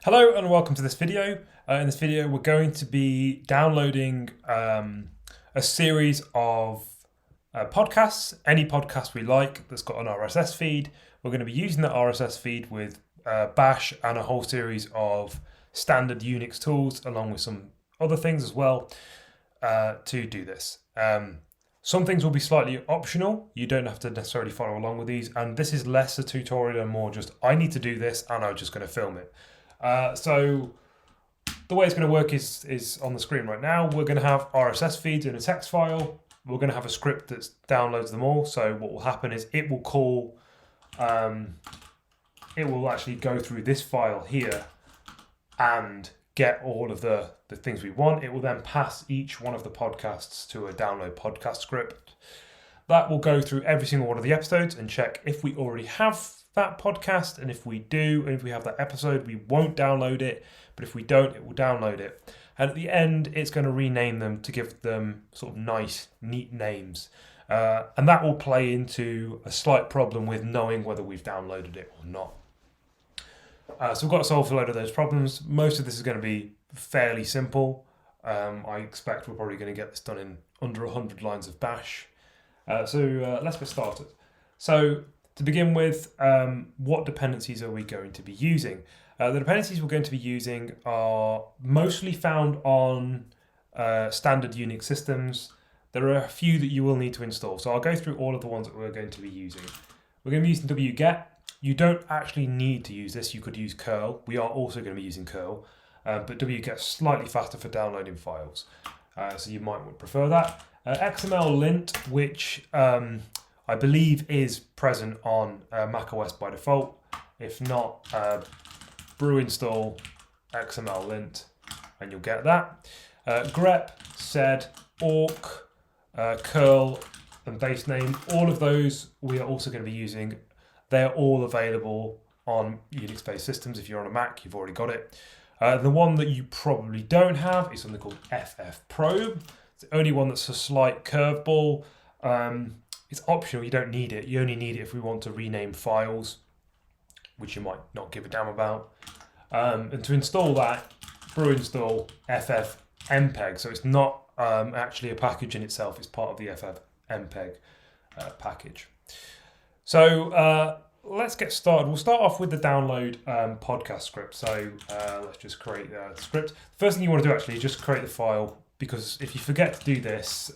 Hello and welcome to this video. In this video we're going to be downloading a series of podcasts, any podcast we like that's got an RSS feed. We're going to be using that RSS feed with Bash and a whole series of standard Unix tools along with some other things as well to do this. Some things will be slightly optional. You don't have to necessarily follow along with these, and this is less a tutorial and more just I need to do this and I'm just going to film it. So the way it's going to work is on the screen right now. We're going to have RSS feeds in a text file. We're going to have a script that downloads them all. So what will happen is it will call, it will actually go through this file here and get all of the things we want. It will then pass each one of the podcasts to a download podcast script. That will go through every single one of the episodes and check if we already have that podcast, and if we do, and if we have that episode, we won't download it, but if we don't, it will download it. And at the end, it's going to rename them to give them sort of nice, neat names. And that will play into a slight problem with knowing whether we've downloaded it or not. So we've got to solve a load of those problems. Most of this is going to be fairly simple. I expect we're probably going to get this done in under 100 lines of Bash. So let's get started. So to begin with, what dependencies are we going to be using? The dependencies we're going to be using are mostly found on standard Unix systems. There are a few that you will need to install. So I'll go through all of the ones that we're going to be using. We're going to be using wget. You don't actually need to use this. You could use curl. We are also going to be using curl. But wget is slightly faster for downloading files. So you might prefer that. XML lint, which I believe is present on macOS by default. If not, brew install XML lint and you'll get that. grep, sed, awk, curl and base name, all of those we are also going to be using. They're all available on Unix-based systems. If you're on a Mac, you've already got it. The one that you probably don't have is something called ffprobe. It's the only one that's a slight curveball. It's optional, you don't need it. You only need it if we want to rename files, which you might not give a damn about. And to install that, brew install ffmpeg. So it's not actually a package in itself, it's part of the ffmpeg package. So let's get started. We'll start off with the download podcast script. So let's just create the script. First thing you want to do actually is just create the file, because if you forget to do this,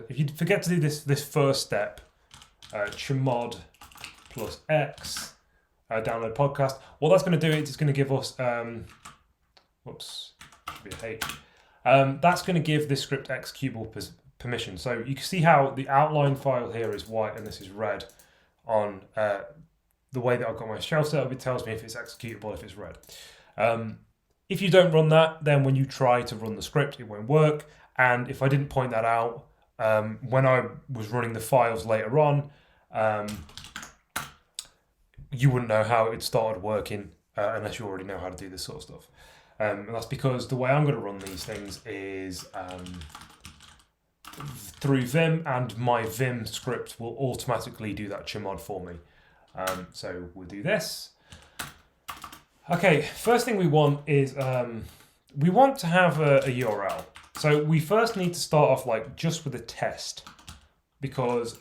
if you forget to do this first step, chmod plus x download podcast, what that's going to do is it's going to give us whoops, should be a H. That's going to give this script executable permission. So you can see how the outline file here is white and this is red on the way that I've got my shell set up. It tells me if it's executable, if it's red. If you don't run that, then when you try to run the script, it won't work. And if I didn't point that out, when I was running the files later on, you wouldn't know how it started working unless you already know how to do this sort of stuff. And that's because the way I'm going to run these things is through Vim, and my Vim script will automatically do that chmod for me. So we'll do this. Okay, first thing we want is we want to have a URL. So we first need to start off like just with a test, because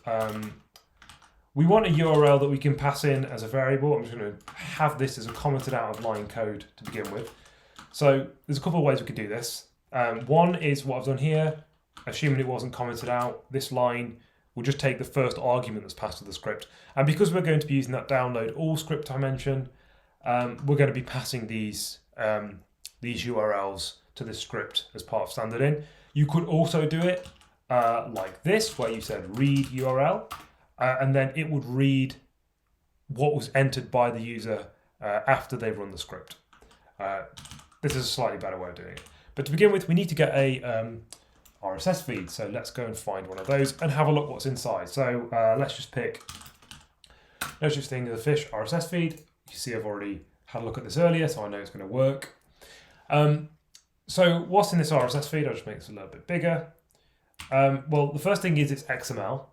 we want a URL that we can pass in as a variable. I'm just going to have this as a commented out of line code to begin with. So there's a couple of ways we could do this. One is what I've done here, assuming it wasn't commented out. This line will just take the first argument that's passed to the script. And because we're going to be using that download all script I mentioned, we're going to be passing these URLs to this script as part of standard in. You could also do it like this, where you said read URL, and then it would read what was entered by the user after they've run the script. This is a slightly better way of doing it. But to begin with, we need to get a RSS feed. So let's go and find one of those and have a look what's inside. So let's just pick no such thing as a fish RSS feed. You see I've already had a look at this earlier, so I know it's going to work. So what's in this RSS feed? I'll just make this a little bit bigger. Well, the first thing is it's XML.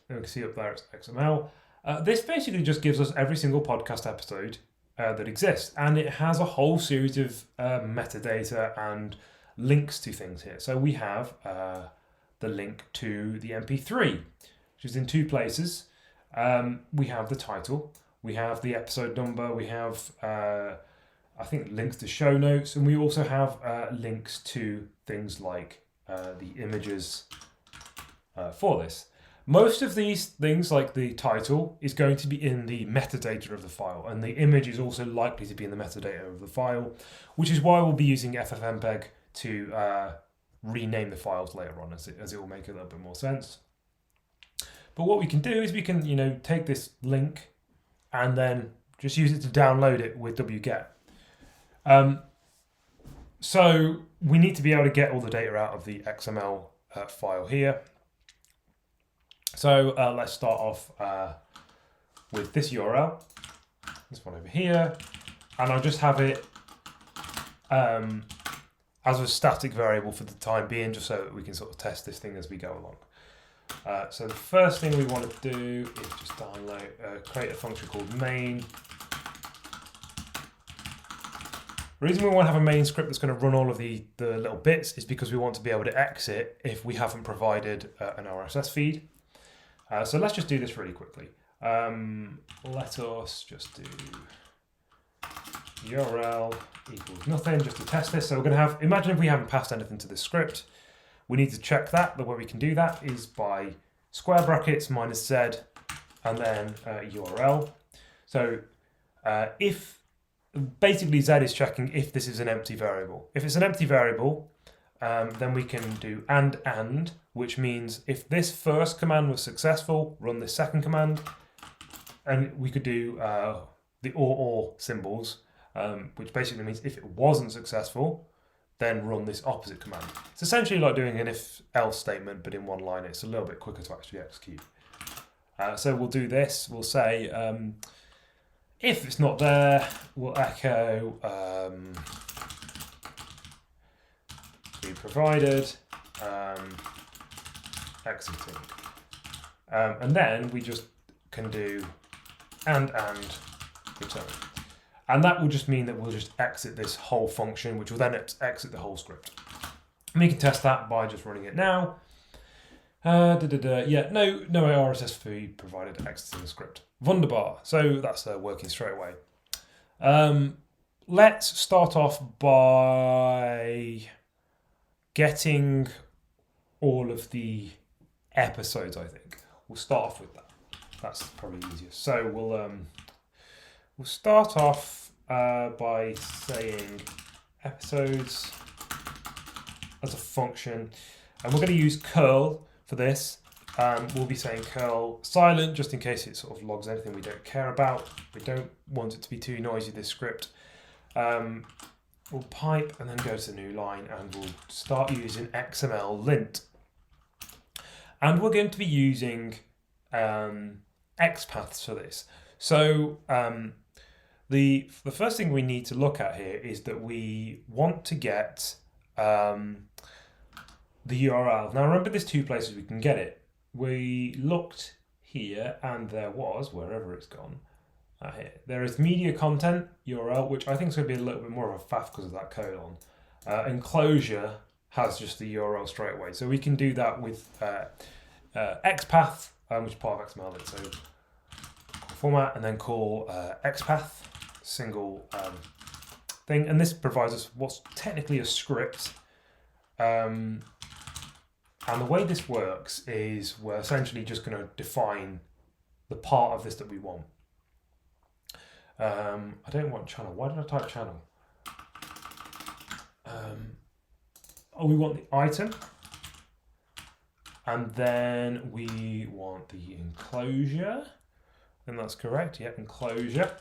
You can see up there it's XML. This basically just gives us every single podcast episode that exists, and it has a whole series of metadata and links to things here. So we have the link to the MP3, which is in two places. We have the title, we have the episode number, we have I think links to show notes, and we also have links to things like the images for this. Most of these things, like the title, is going to be in the metadata of the file, and the image is also likely to be in the metadata of the file, which is why we'll be using FFmpeg to rename the files later on, as it will make a little bit more sense. But what we can do is we can, take this link and then just use it to download it with wget. So we need to be able to get all the data out of the XML file here. So let's start off with this URL, this one over here, and I'll just have it as a static variable for the time being, just so that we can sort of test this thing as we go along. So the first thing we want to do is just download, create a function called main. The reason we want to have a main script that's going to run all of the little bits is because we want to be able to exit if we haven't provided an RSS feed. So let's just do this really quickly. Let us just do URL equals nothing just to test this. So we're going to have, imagine if we haven't passed anything to this script, we need to check that. The way we can do that is by square brackets -z and then URL. So if basically Z is checking if this is an empty variable. If it's an empty variable, then we can do and, which means if this first command was successful, run this second command. And we could do the or symbols, which basically means if it wasn't successful, then run this opposite command. It's essentially like doing an if-else statement, but in one line. It's a little bit quicker to actually execute. So we'll do this. We'll say, if it's not there, we'll echo be provided, exiting. And then we just can do and return. And that will just mean that we'll just exit this whole function, which will then exit the whole script. And we can test that by just running it now. Yeah, no RSS feed provided, exiting the script. Wunderbar. So that's working straight away. Let's start off by getting all of the episodes, I think. We'll start off with that. That's probably easiest. So we'll start off by saying episodes as a function, and we're going to use curl for this. We'll be saying curl silent just in case it sort of logs anything we don't care about. We don't want it to be too noisy, this script. We'll pipe and then go to the new line, and we'll start using XML lint. And we're going to be using XPaths for this. So the first thing we need to look at here is that we want to get the URL. Now remember, there's two places we can get it. We looked here and there was, wherever it's gone, here. There is media content URL, which I think is going to be a little bit more of a faff because of that colon. Enclosure has just the URL straight away. So we can do that with XPath, which is part of XML. So format and then call XPath, single thing. And this provides us what's technically a script. And the way this works is we're essentially just going to define the part of this that we want. I don't want channel. Why did I type channel? We want the item. And then we want the enclosure. And that's correct. Yeah, enclosure.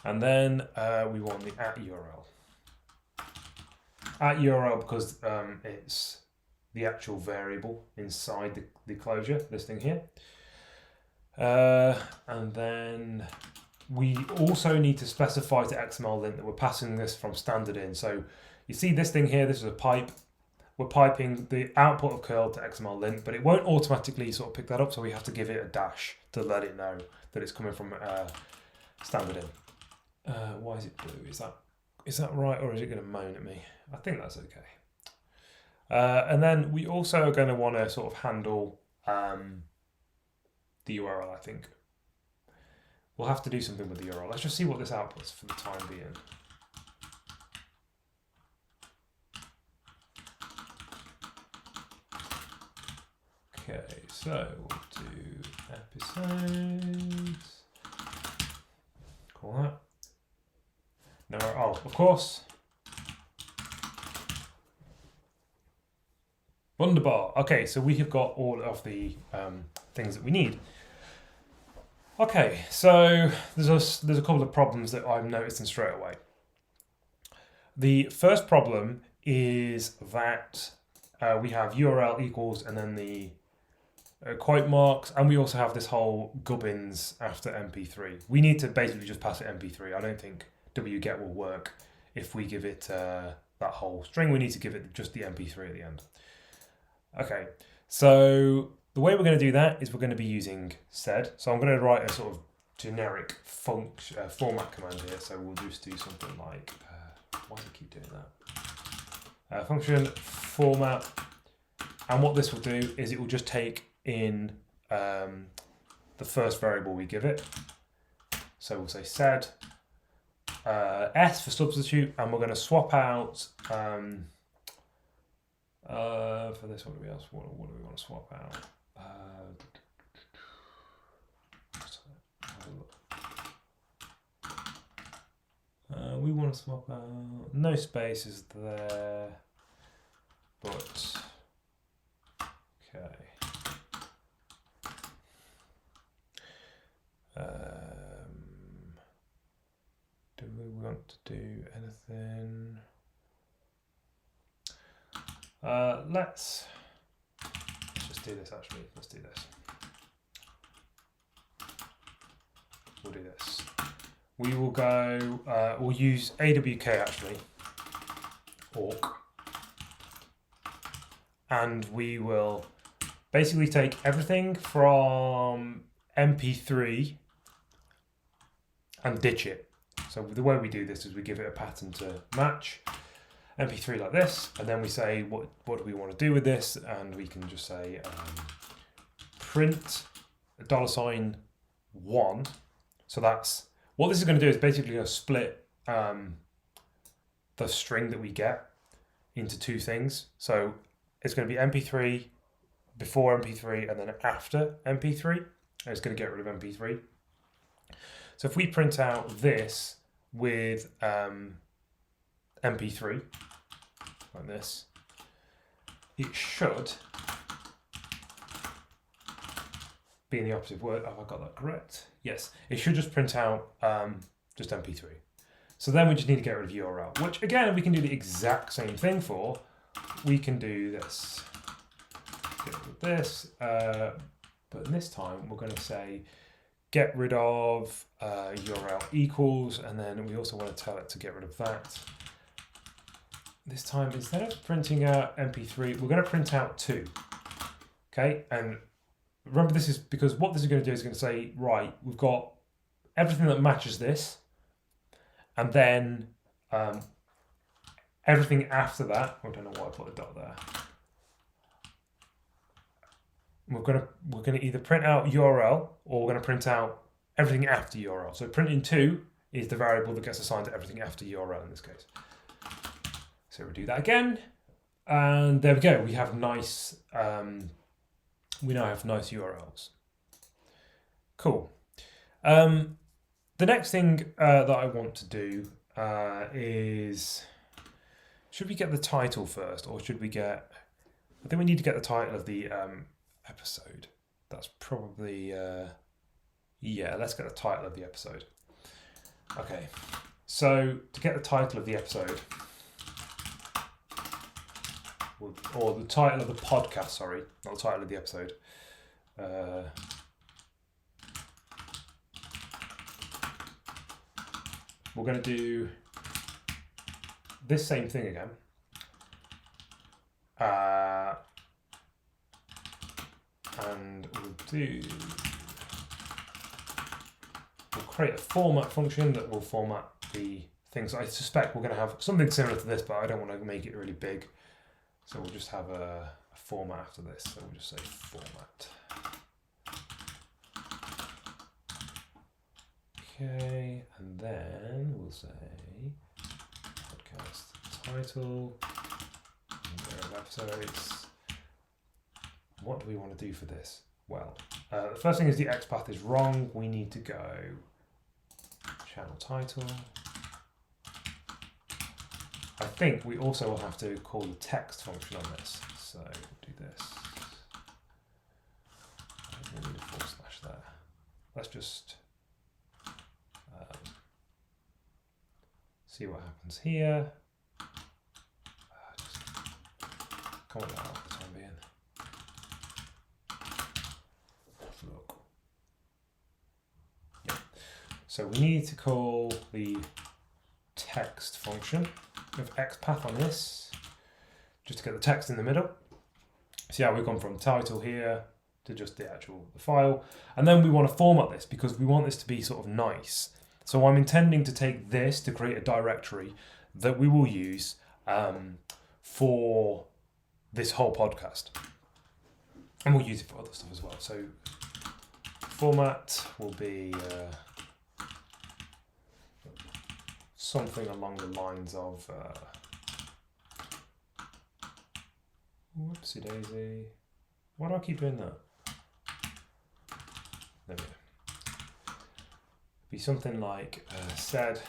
And then we want the @URL. @URL because it's the actual variable inside the closure, this thing here. And then we also need to specify to XML lint that we're passing this from standard in. So you see this thing here, this is a pipe. we're piping the output of curl to XML lint, but it won't automatically sort of pick that up, so we have to give it a dash to let it know that it's coming from standard in. Why is it blue? Is that right, or is it going to moan at me? I think that's okay. And then we also are going to want to sort of handle the URL, I think. We'll have to do something with the URL. Let's just see what this outputs for the time being. Okay, so we'll do episodes. Call that. No, oh, of course. Wunderbar. Okay, so we have got all of the things that we need. Okay, so there's a couple of problems that I'm noticing straight away. The first problem is that we have URL equals and then the quote marks, and we also have this whole gubbins after MP3. We need to basically just pass it MP3. I don't think wget will work if we give it that whole string. We need to give it just the MP3 at the end. Okay, so the way we're going to do that is we're going to be using sed. So I'm going to write a sort of generic format command here. So we'll just do something like, why does it keep doing that? Function format, and what this will do is it will just take in the first variable we give it. So we'll say sed s for substitute, and we're going to swap out for this. What do we want to swap out? We want to swap out no spaces there, but okay. Do we want to do anything? Let's just do this actually. Let's do this. We'll do this. We will go, we'll use AWK actually, awk, and we will basically take everything from MP3 and ditch it. So the way we do this is we give it a pattern to match MP3 like this, and then we say what do we want to do with this, and we can just say print $1. So that's what this is going to do, is basically going to split the string that we get into two things. So it's going to be MP3 before MP3 and then after MP3. And it's going to get rid of MP3. So if we print out this with MP3 like this, it should be in the opposite word. Have I got that correct? Yes, it should just print out just MP3. So then we just need to get rid of URL, which again we can do the exact same thing for. We can do this, get rid of this, but this time we're going to say get rid of URL equals, and then we also want to tell it to get rid of that. This time, instead of printing out MP3, we're going to print out 2. Okay, and remember this is because what this is going to do is going to say, right, we've got everything that matches this, and then everything after that. I don't know why I put a dot there. We're gonna either print out URL or we're gonna print out everything after URL. So printing 2 is the variable that gets assigned to everything after URL in this case. So we'll do that again, and there we go. We have nice. We now have nice URLs. Cool. The next thing that I want to do is, should we get the title first, or should we get? I think we need to get the title of the episode. That's probably yeah. Let's get the title of the episode. Okay. So to get the title of the episode, or the title of the podcast, sorry, not the title of the episode. We're going to do this same thing again. And we'll create a format function that will format the things. I suspect we're going to have something similar to this, but I don't want to make it really big. So we'll just have a format after this. So we'll just say format. Okay, and then we'll say podcast title, number of episodes. What do we want to do for this? Well, the first thing is the XPath is wrong. We need to go channel title. I think we also will have to call the text function on this. So we'll do this. I need a forward slash there. Let's just see what happens here. Just comment that out for the time being. Look. Yeah. So we need to call the text function of XPath on this, just to get the text in the middle. See how we've gone from title here to just the file. And then we want to format this because we want this to be sort of nice. So I'm intending to take this to create a directory that we will use for this whole podcast. And we'll use it for other stuff as well. So format will be something along the lines of whoopsie daisy. Why do I keep doing that? There we go. Be something like said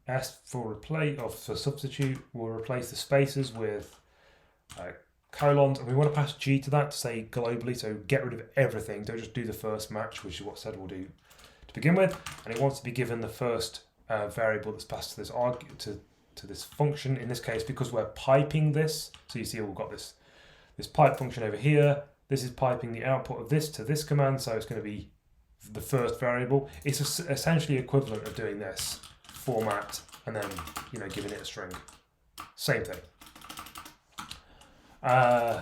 S for substitute. We'll replace the spaces with colons, and we want to pass G to that to say globally. So get rid of everything. Don't just do the first match, which is what said we'll do to begin with. And it wants to be given the first variable that's passed to this to this function. In this case, because we're piping this, so you see we've got this pipe function over here. This is piping the output of this to this command, so it's going to be the first variable. It's essentially equivalent of doing this format and then giving it a string. Same thing. Do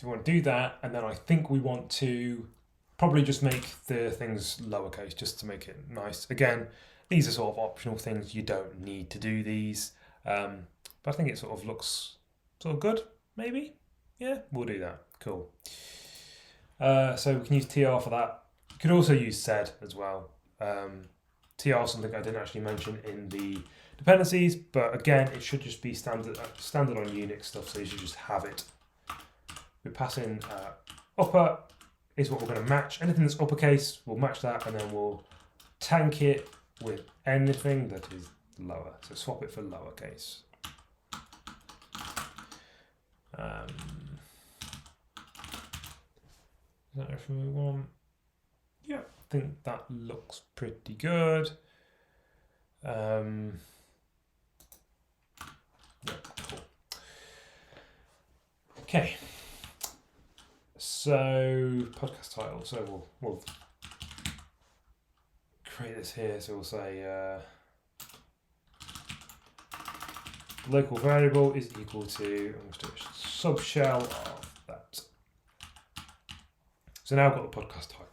you want to do that? And then I think we want to probably just make the things lowercase just to make it nice. Again, these are sort of optional things. You don't need to do these, but I think it sort of looks sort of good. Maybe, yeah, we'll do that. Cool. So we can use tr for that. You could also use sed as well. Tr is something I didn't actually mention in the dependencies, but again, it should just be standard on Unix stuff, so you should just have it. We pass in upper is what we're going to match. Anything that's uppercase, we'll match that, and then we'll tank it with anything that is lower. So swap it for lowercase. Is that everything we want? Yeah, I think that looks pretty good. Yeah, cool. Okay. So podcast title. So we'll create this here. So we'll say local variable is equal to, I'm going to do a subshell of that. So now I've got the podcast title.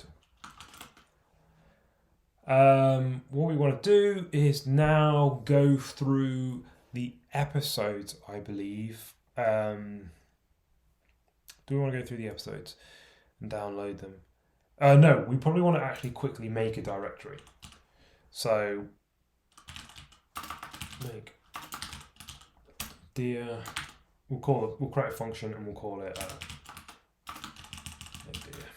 What we want to do is now go through the episodes, I believe. Do we want to go through the episodes and download them? No, we probably want to actually quickly make a directory. So make dear, we'll create a function and we'll call it make dear.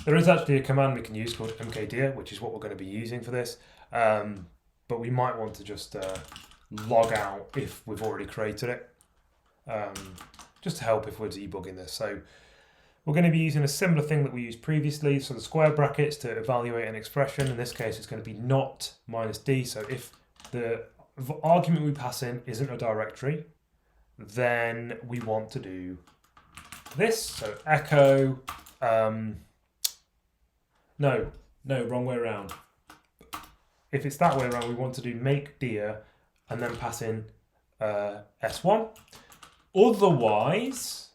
There is actually a command we can use called mkdir, which is what we're going to be using for this. But we might want to just log out if we've already created it, just to help if we're debugging this. So we're going to be using a similar thing that we used previously. So the square brackets to evaluate an expression. In this case, it's going to be not -d. So if the argument we pass in isn't a directory, then we want to do this. So echo, no, wrong way around. if it's that way around, we want to do make dir and then pass in S1. Otherwise,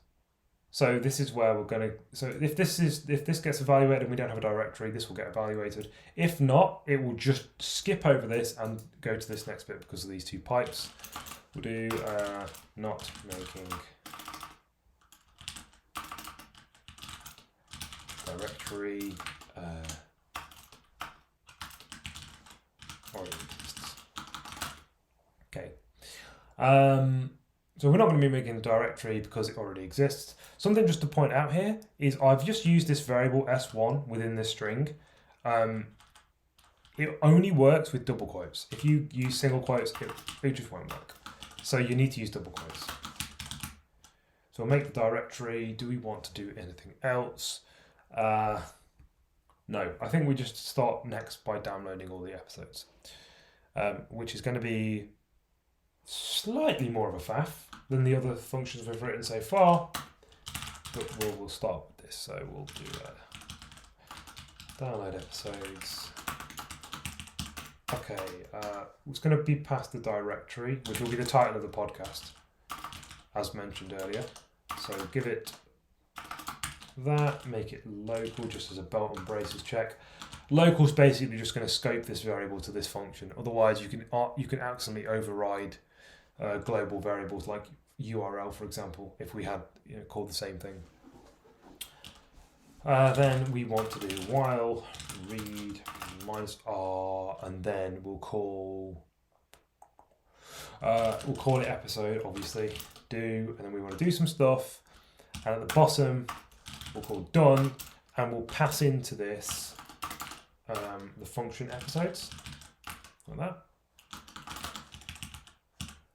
so this is where we're going to, so if this gets evaluated and we don't have a directory, this will get evaluated. If not, it will just skip over this and go to this next bit because of these two pipes. We'll do not making directory already exists. Okay. So we're not going to be making a directory because it already exists. Something just to point out here is I've just used this variable S1 within this string. It only works with double quotes. If you use single quotes, it just won't work. So you need to use double quotes. So we'll make the directory. Do we want to do anything else? No, I think we just start next by downloading all the episodes, which is going to be slightly more of a faff than the other functions we've written so far, but we'll start with this. So we'll do download episodes. Okay, it's going to be past the directory, which will be the title of the podcast, as mentioned earlier. So give it that, make it local just as a belt and braces check. Local's basically just going to scope this variable to this function. Otherwise, you can accidentally override global variables like URL, for example, if we had called the same thing. Then we want to do while read -r, and then we'll call it episode, obviously, do, and then we want to do some stuff, and at the bottom we'll call done, and we'll pass into this the function episodes, like that.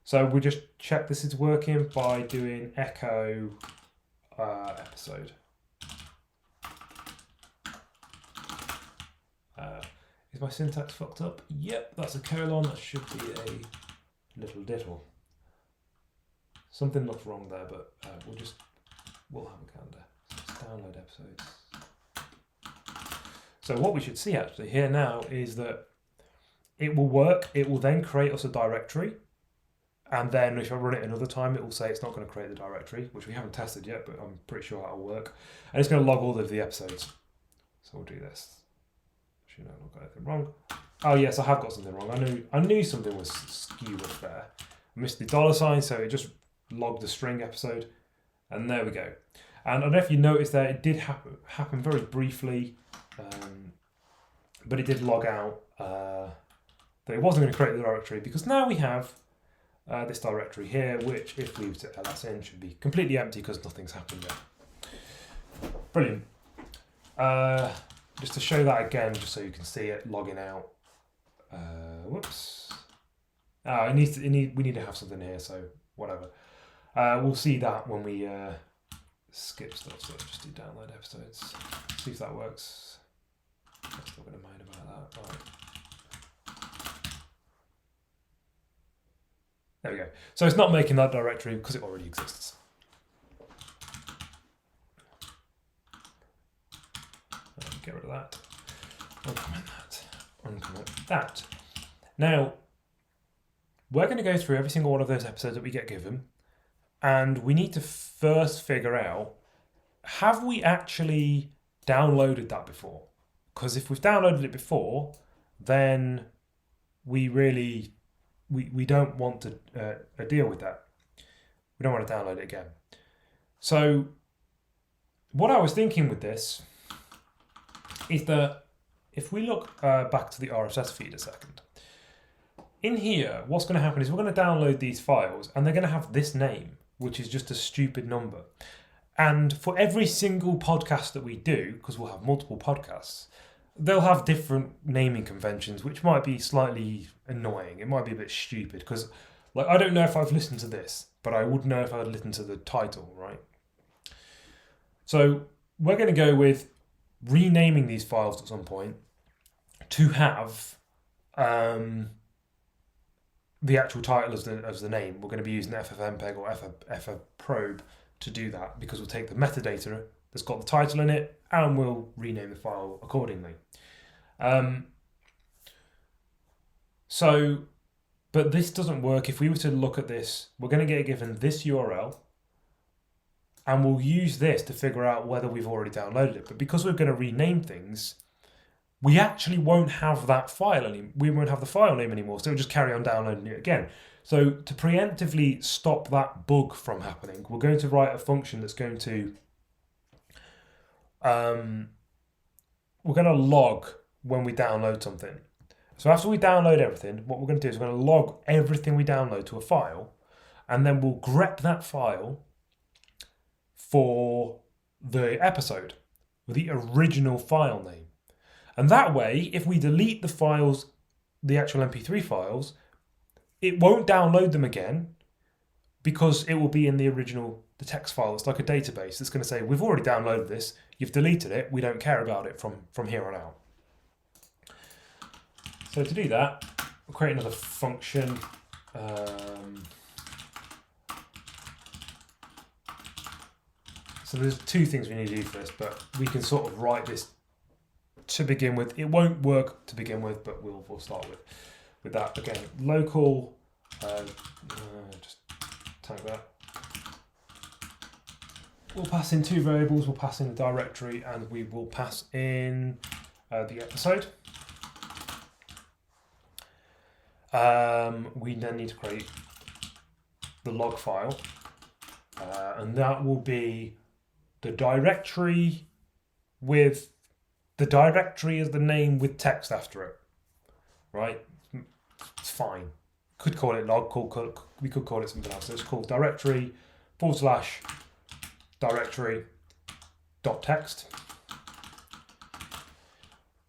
So we just check this is working by doing echo episode. Is my syntax fucked up? Yep, that's a colon. That should be a little diddle. Something looks wrong there, but we'll have a gander. So let's download episodes. So what we should see actually here now is that it will work. It will then create us a directory. And then if I run it another time, it will say it's not going to create the directory, which we haven't tested yet, but I'm pretty sure that'll work. And it's going to log all of the episodes. So we'll do this. Should not got anything wrong. Oh yes, I have got something wrong. I knew something was skewed up there. I missed the $, so it just logged the string episode. And there we go. And I don't know if you noticed there, it did happen very briefly, but it did log out that it wasn't going to create the directory, because now we have this directory here, which if we leave to lsn should be completely empty because nothing's happened yet. Brilliant. Just to show that again, just so you can see it logging out. Whoops. We need to have something here, so whatever. We'll see that when we skip stuff. So let's just do download episodes. See if that works. I'm still going to moan about that. All right. There we go. So it's not making that directory because it already exists. Get rid of that. Uncomment that. Uncomment that. Now, we're going to go through every single one of those episodes that we get given, and we need to first figure out, have we actually downloaded that before? Because if we've downloaded it before, then we don't want to deal with that. We don't want to download it again. So what I was thinking with this is that if we look back to the RSS feed a second, in here, what's going to happen is we're going to download these files and they're going to have this name, which is just a stupid number. And for every single podcast that we do, because we'll have multiple podcasts, they'll have different naming conventions, which might be slightly annoying. It might be a bit stupid because, like, I don't know if I've listened to this, but I would know if I had listened to the title, right? So we're going to go with renaming these files at some point to have the actual title as the name. We're going to be using ffmpeg or ffprobe to do that, because we'll take the metadata that's got the title in it and we'll rename the file accordingly. So, but this doesn't work. If we were to look at this, we're going to get given this URL, and we'll use this to figure out whether we've already downloaded it. But because we're going to rename things, we actually won't have that file anymore. We won't have the file name anymore, so we'll just carry on downloading it again. So to preemptively stop that bug from happening, we're going to write a function that's going to we're going to log when we download something. So after we download everything, what we're going to do is we're going to log everything we download to a file, and then we'll grep that file for the episode, with the original file name. And that way, if we delete the files, the actual MP3 files, it won't download them again because it will be in the original, the text file. It's like a database. It's going to say, we've already downloaded this, you've deleted it, we don't care about it from here on out. So to do that, we'll create another function. So there's two things we need to do for this, but we can sort of write this to begin with. It won't work to begin with, but we'll start with that. Again, local, just tag that. We'll pass in two variables. We'll pass in the directory, and we will pass in the episode. We then need to create the log file, and that will be the directory with the directory as the name with text after it, right? It's fine. Could call it log. We could call it something else. So it's called directory / directory .text,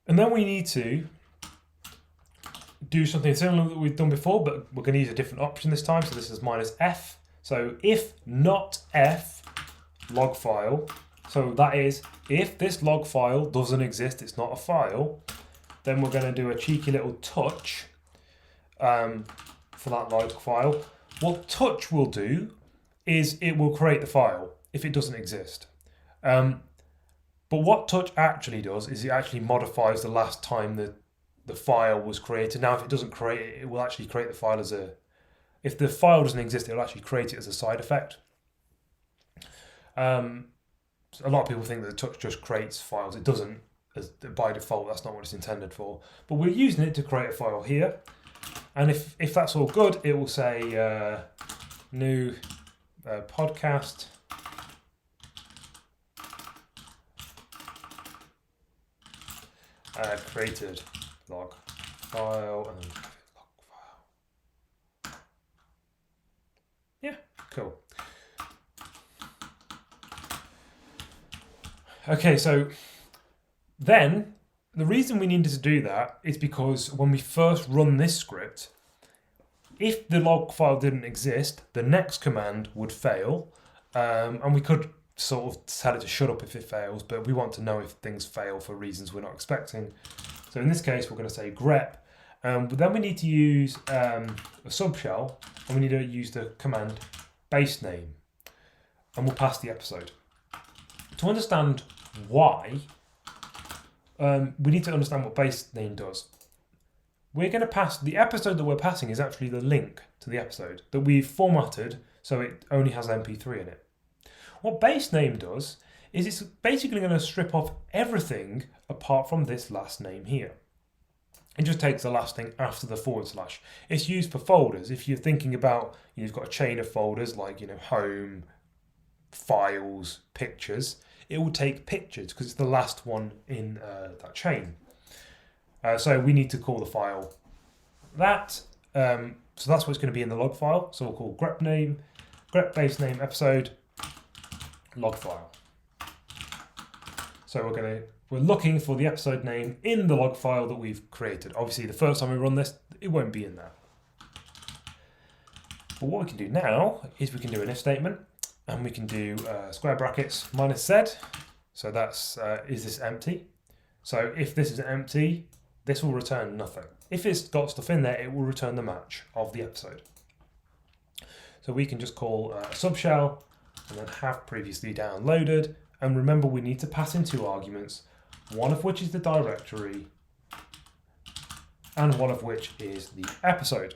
and then we need to do something similar that we've done before, but we're going to use a different option this time. So this is -f. So if not f log file, so that is if this log file doesn't exist, it's not a file, then we're going to do a cheeky little touch for that log file. What touch will do is it will create the file if it doesn't exist. But what touch actually does is it actually modifies the last time that the file was created. Now, if it doesn't create it, it will actually create the file as a... If the file doesn't exist, it will actually create it as a side effect. A lot of people think that the touch just creates files. It doesn't. By default, that's not what it's intended for. But we're using it to create a file here. And if that's all good, it will say new podcast created log file, and then log file. Yeah, cool. Okay, so then the reason we needed to do that is because when we first run this script, if the log file didn't exist, the next command would fail, and we could sort of tell it to shut up if it fails, but we want to know if things fail for reasons we're not expecting. So in this case, we're going to say grep, but then we need to use a subshell, and we need to use the command base name, and we'll pass the episode. To understand why, we need to understand what base name does. We're going to pass, the episode that we're passing is actually the link to the episode that we've formatted so it only has MP3 in it. What base name does is it's basically going to strip off everything apart from this last name here. It just takes the last thing after the /. It's used for folders. If you're thinking about, you've got a chain of folders like, home, files, pictures, it will take pictures because it's the last one in that chain. So we need to call the file that. So that's what's going to be in the log file. So we'll call grep base name episode log file. So we're looking for the episode name in the log file that we've created. Obviously, the first time we run this, it won't be in there. But what we can do now is we can do an if statement, and we can do square brackets -z. So that's, is this empty? So if this is empty, this will return nothing. If it's got stuff in there, it will return the match of the episode. So we can just call subshell and then have previously downloaded. And remember, we need to pass in two arguments, one of which is the directory and one of which is the episode.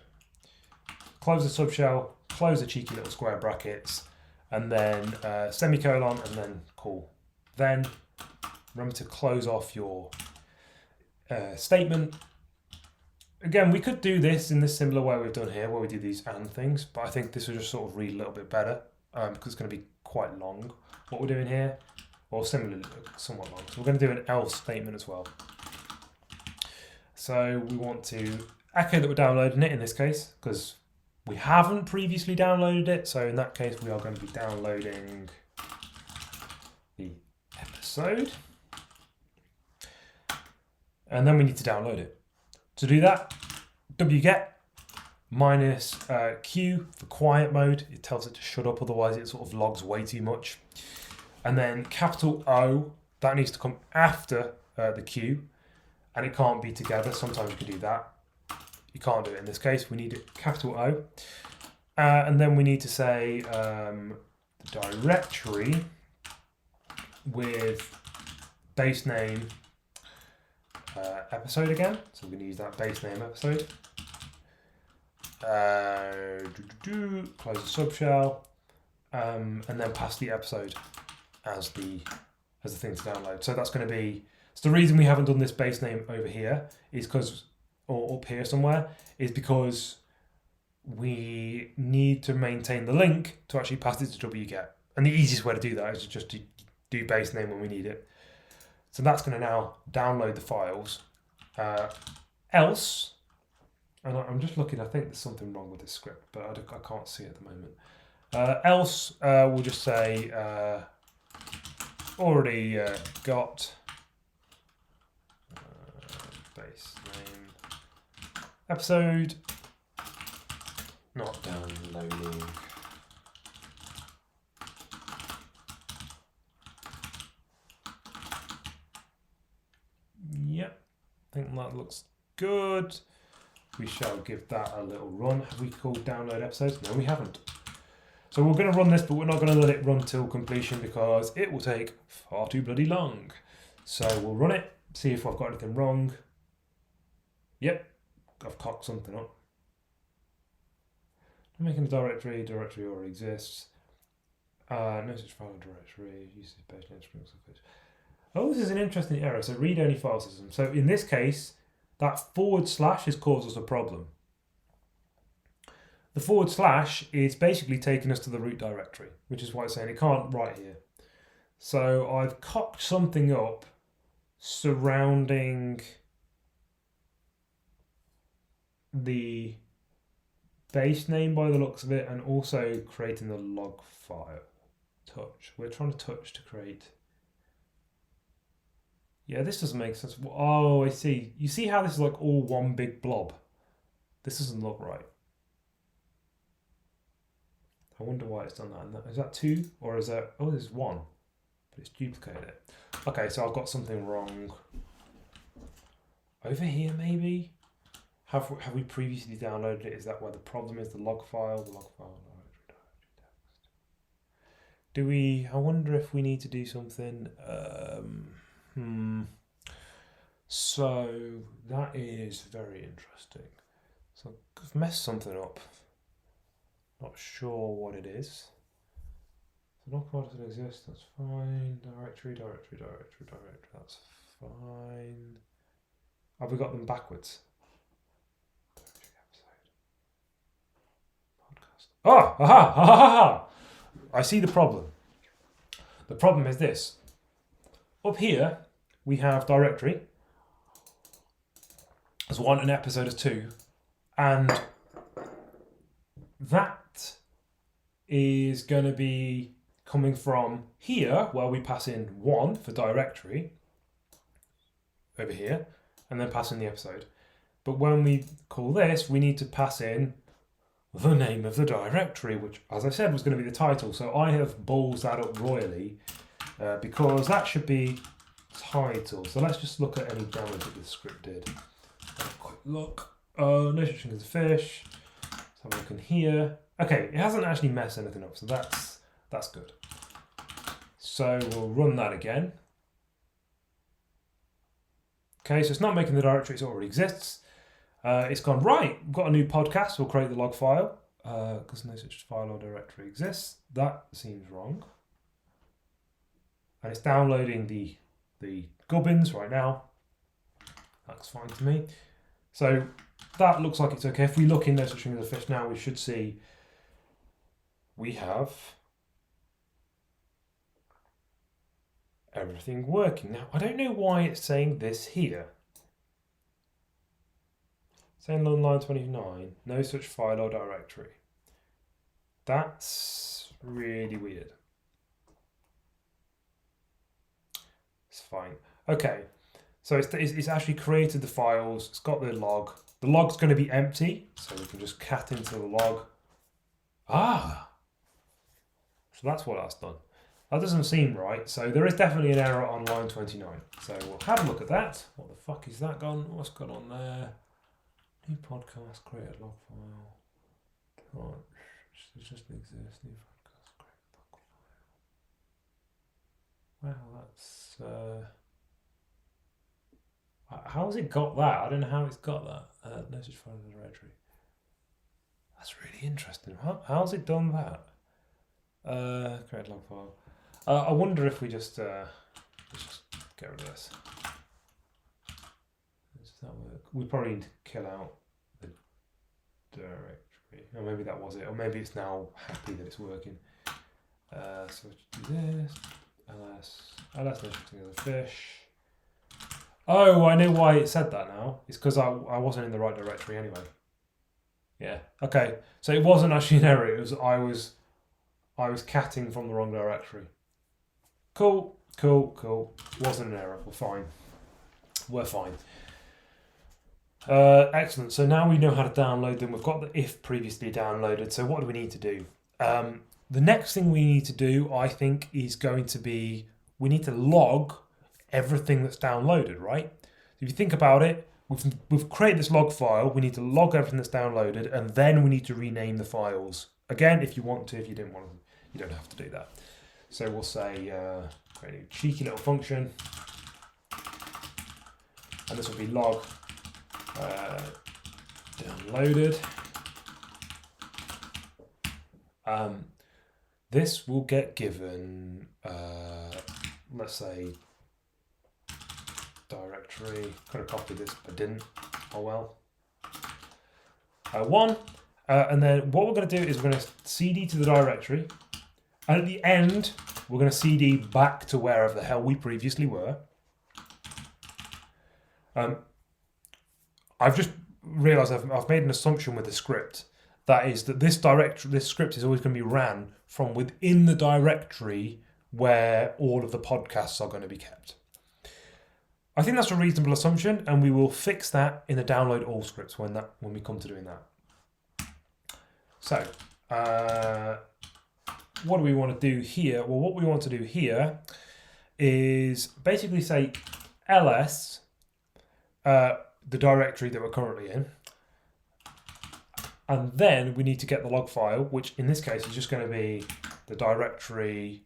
Close the subshell, close the cheeky little square brackets, and then semicolon, and then call. Then remember to close off your statement. Again, we could do this in this similar way we've done here, where we do these and things, but I think this will just sort of read a little bit better because it's going to be quite long, what we're doing here, or similarly, somewhat long. So we're going to do an else statement as well. So we want to echo that we're downloading it in this case, because we haven't previously downloaded it. So in that case, we are going to be downloading the episode. And then we need to download it. To do that, wget minus Q for quiet mode. It tells it to shut up, otherwise it sort of logs way too much. And then capital O, that needs to come after the Q, and it can't be together. Sometimes you can do that. You can't do it in this case. We need it capital O. And then we need to say the directory with base name episode again. So we're going to use that base name episode. Close the subshell, and then pass the episode as the thing to download. So that's going to be. So the reason we haven't done this base name over here is because, or up here somewhere, is because we need to maintain the link to actually pass it to wget. And the easiest way to do that is to just do base name when we need it. So that's going to now download the files. Else, and I'm just looking, I think there's something wrong with this script, but I can't see it at the moment. Else, we'll just say already got base name episode, not downloading. Yep, I think that looks good. We shall give that a little run. Have we called download episodes? No, we haven't. So we're going to run this, but we're not going to let it run till completion because it will take far too bloody long. So we'll run it, see if I've got anything wrong. Yep, I've cocked something up. I'm making a directory already exists. No such file directory, uses page name strings. Oh, this is an interesting error. So read-only file system. So in this case, that / has caused us a problem. The / is basically taking us to the root directory, which is why it's saying it can't write here. So I've cocked something up surrounding the base name by the looks of it, and also creating the log file. Touch. We're trying to touch to create. Yeah, this doesn't make sense. Oh, I see. You see how this is like all one big blob? This doesn't look right. I wonder why it's done that. Is that 2 or is that... Oh, there's 1. But it's duplicated it. Okay, so I've got something wrong. Over here, maybe? Have we previously downloaded it? Is that where the problem is? The log file? The log file... Do we... I wonder if we need to do something... So that is very interesting. So I've messed something up. Not sure what it is. So log file doesn't exist, that's fine. Directory, that's fine. Have we got them backwards? Oh, aha, ha, ha, ha. I see the problem. The problem is this. Up here, we have directory as 1 and episode as 2. And that is going to be coming from here, where we pass in 1 for directory, over here, and then pass in the episode. But when we call this, we need to pass in the name of the directory, which, as I said, was going to be the title. So I have balls that up royally because that should be title. So let's just look at any damage that this script did. Have a quick look. No such thing as a fish. Let's have a look in here. Okay, it hasn't actually messed anything up, so that's good. So we'll run that again. Okay, so it's not making the directory, it already exists. It's gone, right, we've got a new podcast, we'll create the log file, because no such file or directory exists. That seems wrong. And it's downloading the gubbins right now. That's fine to me. So that looks like it's okay. If we look in No Such Thing as a Fish now, we should see we have everything working. Now, I don't know why it's saying this here. Saying on line 29, no such file or directory. That's really weird. It's fine. Okay, so it's actually created the files. It's got the log. The log's going to be empty, so we can just cat into the log. Ah, so that's what that's done. That doesn't seem right. So there is definitely an error on line 29. So we'll have a look at that. What the fuck is that gone? What's gone on there? New podcast, create a log file. Right. It just exists. New podcast, create a log file. Wow, that's how's it got that? I don't know how it's got that. No such file in the directory. That's really interesting. How's it done that? Create a log file. I wonder if we just let's just get rid of this. Does that work? We probably need to kill out the directory. Or maybe that was it. Or maybe it's now happy that it's working. So let's do this. ls no such thing as a fish. Oh, I know why it said that now. It's because I wasn't in the right directory anyway. Yeah. Okay. So it wasn't actually an error. It was I was catting from the wrong directory. Cool. Wasn't an error. We're fine. Excellent. So now we know how to download them. We've got the if previously downloaded. So what do we need to do? The next thing we need to do, I think, is going to be we need to log everything that's downloaded, right? If you think about it, we've created this log file. We need to log everything that's downloaded, and then we need to rename the files. Again, if you want to. If you didn't want to, you don't have to do that. So we'll say create a cheeky little function, and this will be log downloaded. This will get given, let's say, directory. Could have copied this, but didn't. Oh well. 1. And then what we're going to do is we're going to cd to the directory. And at the end, we're going to cd back to wherever the hell we previously were. I've just realised I've made an assumption with the script. That is that this script is always going to be ran from within the directory where all of the podcasts are going to be kept. I think that's a reasonable assumption, and we will fix that in the download all scripts when we come to doing that. So, what do we want to do here? Well, what we want to do here is basically say ls, the directory that we're currently in, and then we need to get the log file, which in this case is just going to be the directory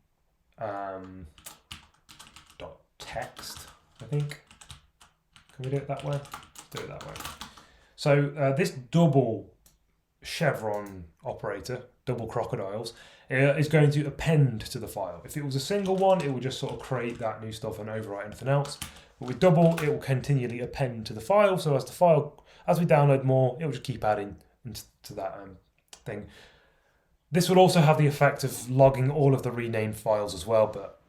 .text, I think. Can we do it that way? Let's do it that way. So this double chevron operator, double crocodiles, is going to append to the file. If it was a single one, it would just sort of create that new stuff and overwrite anything else. But with double, it will continually append to the file. So as we download more, it will just keep adding to that thing. This will also have the effect of logging all of the renamed files as well, but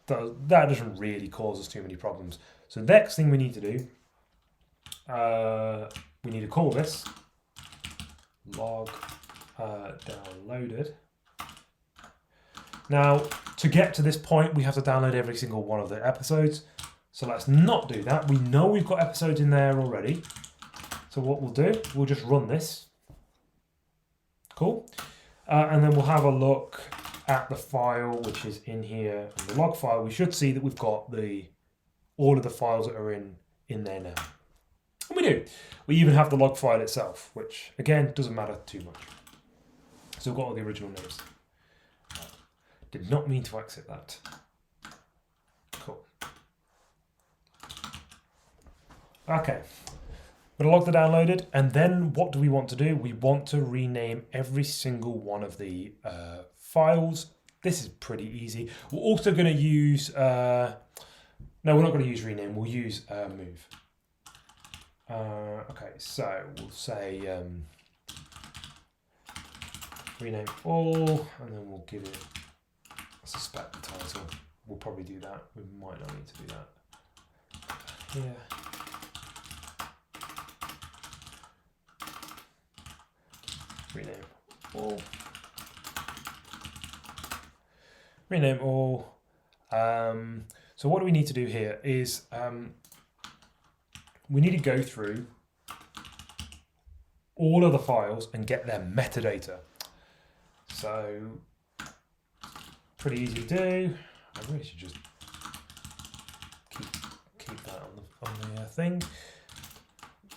that doesn't really cause us too many problems. So the next thing we need to do, we need to call this log downloaded. Now, to get to this point, we have to download every single one of the episodes. So let's not do that. We know we've got episodes in there already. So what we'll do, we'll just run this. Cool. And then we'll have a look at the file which is in here. And the log file, we should see that we've got all of the files that are in there now. And we do. We even have the log file itself, which again doesn't matter too much. So we've got all the original names. Did not mean to exit that. Cool. Okay. We're going to log the downloaded, and then what do we want to do? We want to rename every single one of the files. This is pretty easy. We're also going to use, no, we're not going to use rename, we'll use move. Okay, so we'll say rename all, and then we'll give it, I suspect, the title. We'll probably do that. We might not need to do that. Yeah. Rename all. Rename all. So what do we need to do here is we need to go through all of the files and get their metadata. So pretty easy to do. I really should just keep that on the thing.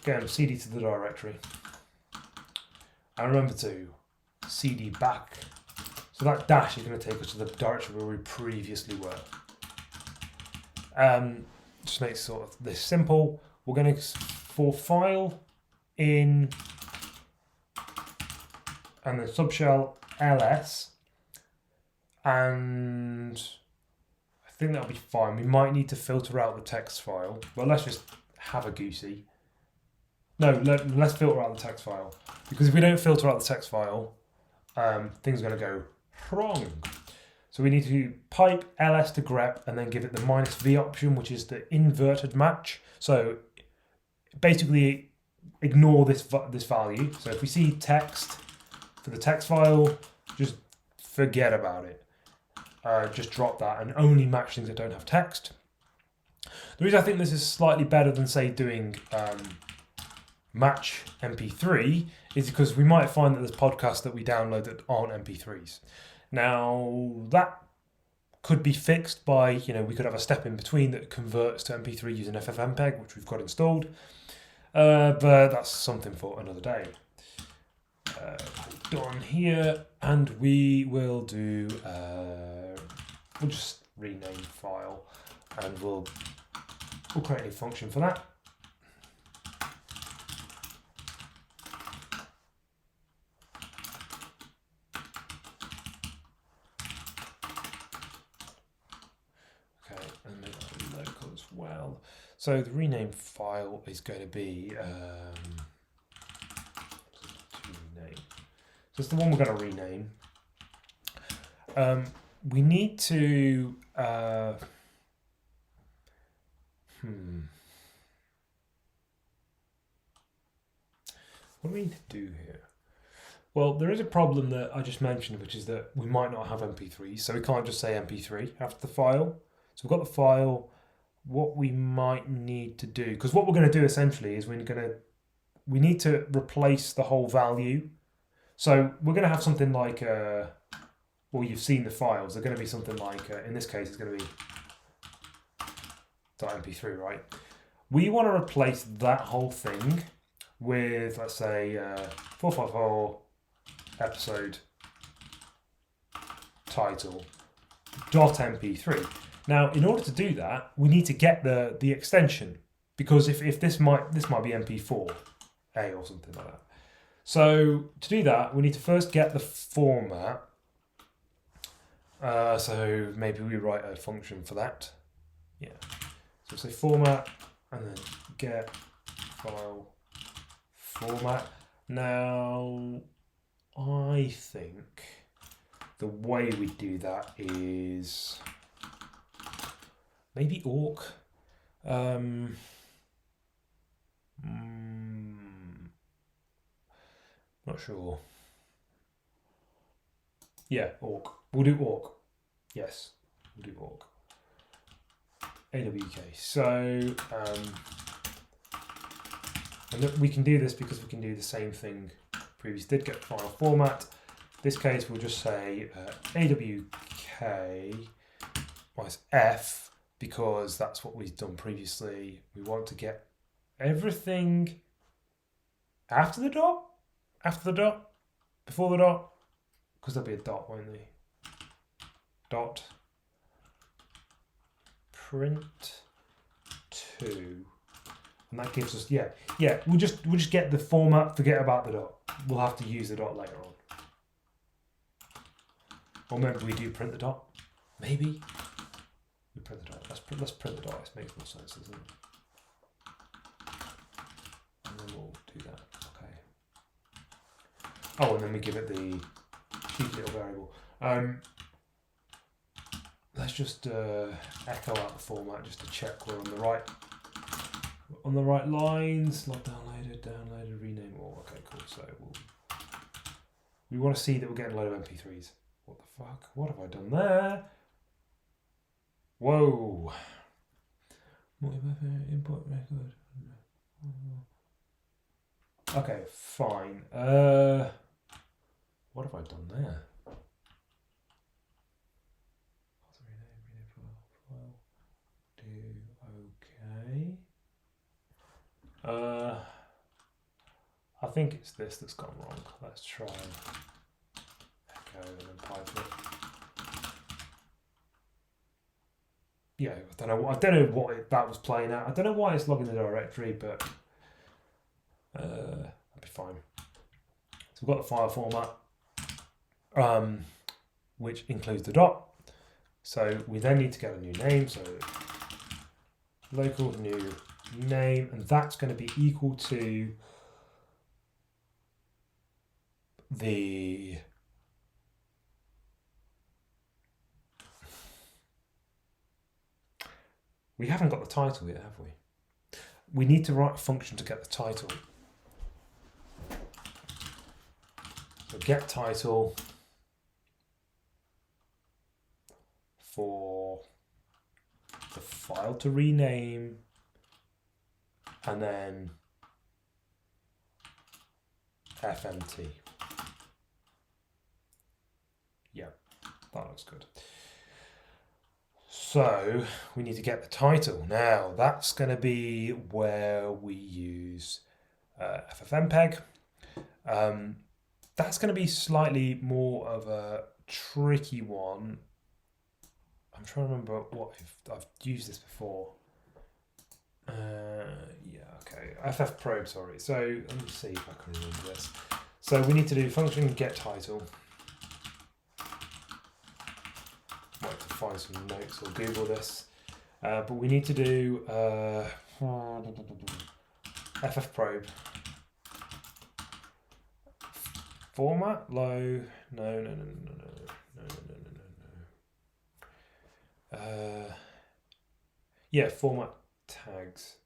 Go cd to the directory. And remember to cd back. So that dash is going to take us to the directory where we previously were. Just makes sort of this simple. We're going to, for file in and the subshell ls, and I think that'll be fine. We might need to filter out the text file, but let's just have a goosey. No, let's filter out the text file, because if we don't filter out the text file, things are going to go wrong. So we need to pipe ls to grep and then give it the -v option, which is the inverted match. So basically ignore this value. So if we see text for the text file, just forget about it. Just drop that and only match things that don't have text. The reason I think this is slightly better than, say, doing match MP3 is because we might find that there's podcasts that we download that aren't MP3s. Now, that could be fixed by, we could have a step in between that converts to MP3 using FFmpeg, which we've got installed. But that's something for another day. Done here, and we will do, we'll just rename file, and we'll create a function for that. And make that local as well. So the rename file is going to be so it's the one we're going to rename. We need to what do we need to do here? Well, there is a problem that I just mentioned, which is that we might not have MP3s, so we can't just say MP3 after the file. So we've got the file. What we might need to do, because what we're going to do essentially is we need to replace the whole value. So we're going to have something like, well, you've seen the files. They're going to be something like, in this case, it's going to be .mp3, right? We want to replace that whole thing with, let's say, 454 episode title .mp3. Now, in order to do that, we need to get the extension, because if this might be MP4A or something like that. So to do that, we need to first get the format. So maybe we write a function for that. Yeah. So say format and then get file format. Now, I think the way we do that is maybe awk. Not sure. Yeah, awk. We'll do awk. Yes, we'll do awk. AWK. So, and we can do this because we can do the same thing previously did, get file format. In this case, we'll just say AWK minus F, because that's what we've done previously. We want to get everything after the dot? After the dot? Before the dot? Because there'll be a dot, won't there? Dot. Print to And that gives us, we'll just get the format, forget about the dot. We'll have to use the dot later on. Or maybe we do print the dot. Maybe. We print the dot. Let's print the dot. It makes more sense, doesn't it? And then we'll do that. Okay. Oh, and then we give it the cheeky little variable. Let's just echo out the format just to check we're on the right lines. Not downloaded, rename all. Okay, cool. So we want to see that we're getting a load of MP3s. What the fuck? What have I done there? Whoa. Import record. Okay, fine. What have I done there? Okay. I think it's this that's gone wrong. Let's try and echo and then pipe it. Yeah, I don't know what that was playing at. I don't know why it's logging the directory, but that'll be fine. So we've got the file format, which includes the dot. So we then need to get a new name. So local new name, and that's going to be equal to the we haven't got the title yet, have we? We need to write a function to get the title. So get title for the file to rename, and then FMT. Yeah, that looks good. So we need to get the title. Now that's going to be where we use FFmpeg. That's going to be slightly more of a tricky one. I'm trying to remember what I've used this before. Okay. ffprobe, sorry. So let me see if I can remember this. So we need to do function get title. Might have to find some notes or Google this. But we need to do ffprobe. Format low. No. Format tags.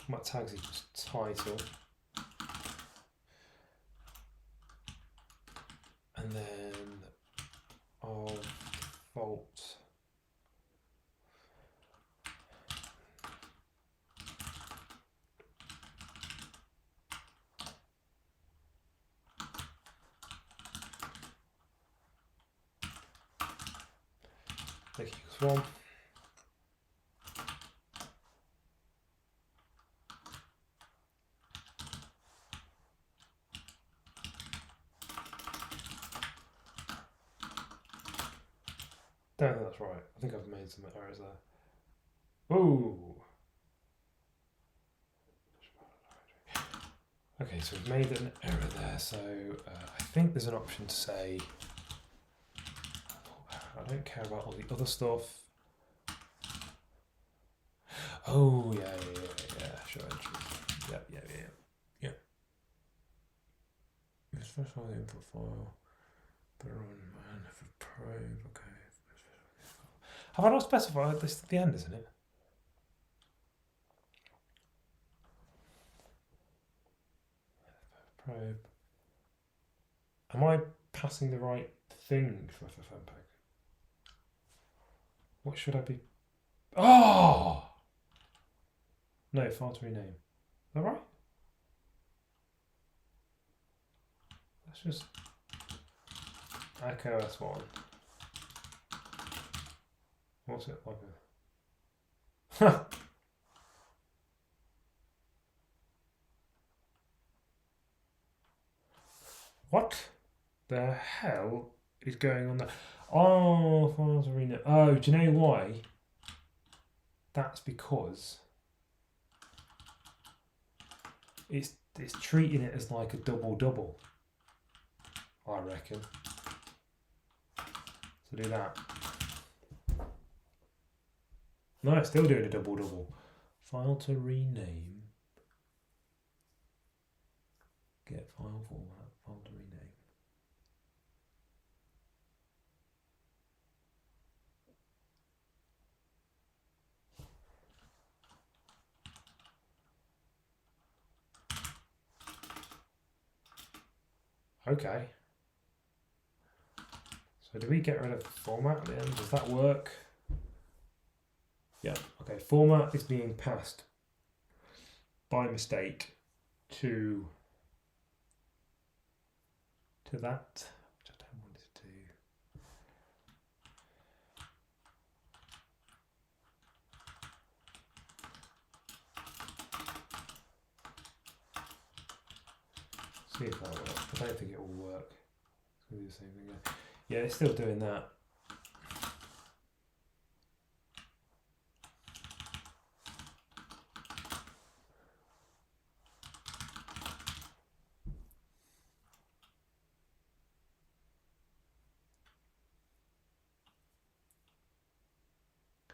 Format tags equals title. And then our default equals 1. Don't think that's right. I think I've made some errors there. Ooh. Okay, so we've made an error there. So I think there's an option to say, I don't care about all the other stuff. Oh, yeah. Sure. Yeah. Specify the input file. Better on man for probe. Okay. Have I not specified this at the end, isn't it? Probe. Am I passing the right thing for FFmpeg? What should I be? Oh! No, file to rename. Is that right? Let's just echo S1. What's it like? What the hell is going on there? Oh, files arena. Oh, do you know why? that's because it's treating it as like a double, I reckon. So do that. No, it's still doing a double. File to rename. Get file format, file to rename. Okay. So do we get rid of format at the end? Does that work? Yeah. Okay. Format is being passed by mistake to that, which I don't want it to. See if that works. I don't think it will work. It's going to do the same thing again. Yeah, it's still doing that.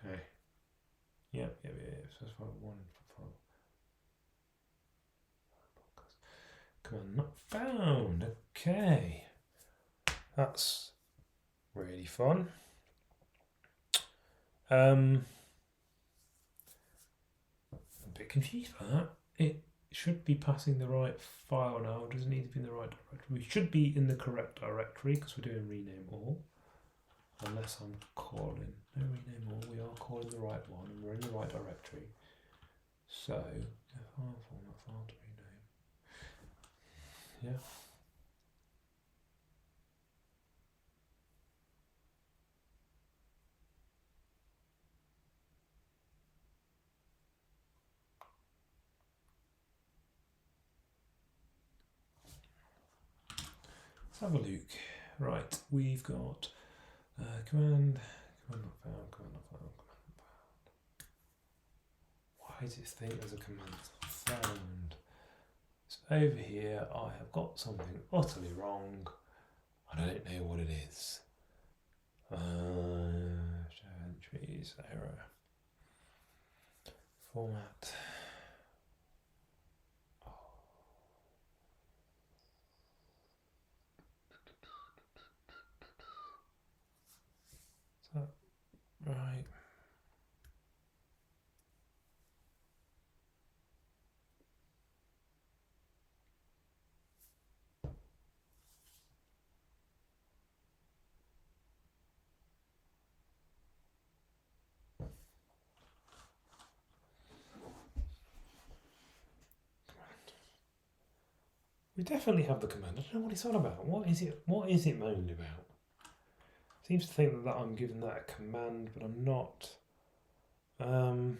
Okay. Yep. So it's one for command not found. Okay. That's really fun. I'm a bit confused by that. It should be passing the right file now. It doesn't need to be in the right directory. We should be in the correct directory because we're doing rename all. Unless I'm calling, no rename all, we are calling the right one and we're in the right directory. So, file format, file to rename. Yeah. Let's have a look. Right, we've got command not found, command not found. Why is this thing as a command found? So over here I have got something utterly wrong. I don't know what it is. Show entries, error. Format. Is that right? We definitely have the command. I don't know what it's on about. What is it moaning about? Seems to think that I'm giving that a command, but I'm not. You